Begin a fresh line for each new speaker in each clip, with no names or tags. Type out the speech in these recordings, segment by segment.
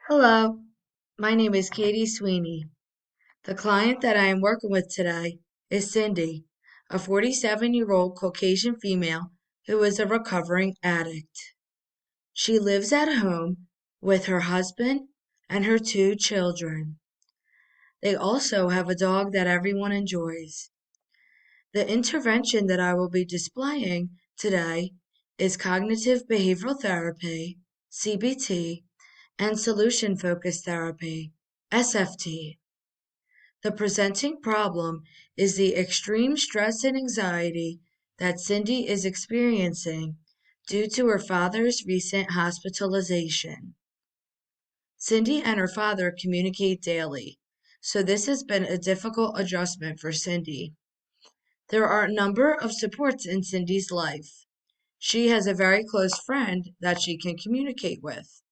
Hello, my name is Katie Sweeney. The client that I am working with today is Cindy, a 47-year-old Caucasian female who is a recovering addict. She lives at home with her husband and her two children. They also have a dog that everyone enjoys. The intervention that I will be displaying today is cognitive behavioral therapy, CBT, and solution focused therapy, SFT. The presenting problem is the extreme stress and anxiety that Cindy is experiencing due to her father's recent hospitalization. Cindy and her father communicate daily, so this has been a difficult adjustment for Cindy. There are a number of supports in Cindy's life. She has a very close friend that she can communicate with.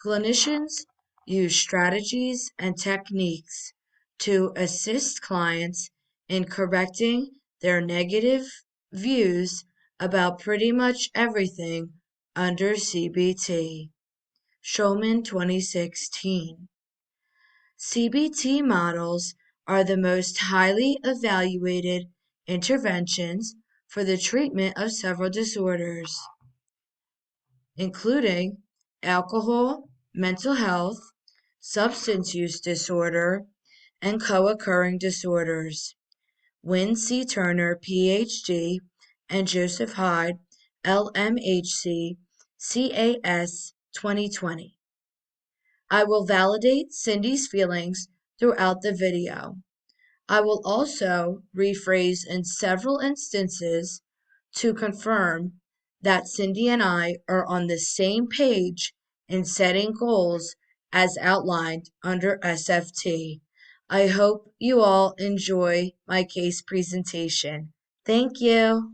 Clinicians use strategies and techniques to assist clients in correcting their negative views about pretty much everything under CBT. Shulman 2016. CBT models are the most highly evaluated interventions for the treatment of several disorders, including alcohol, mental health, substance use disorder, and co-occurring disorders. Wynne C. Turner, Ph.D., and Joseph Hyde, LMHC, CAS 2020. I will validate Cindy's feelings throughout the video. I will also rephrase in several instances to confirm that Cindy and I are on the same page in setting goals as outlined under SFT. I hope you all enjoy my case presentation. Thank you.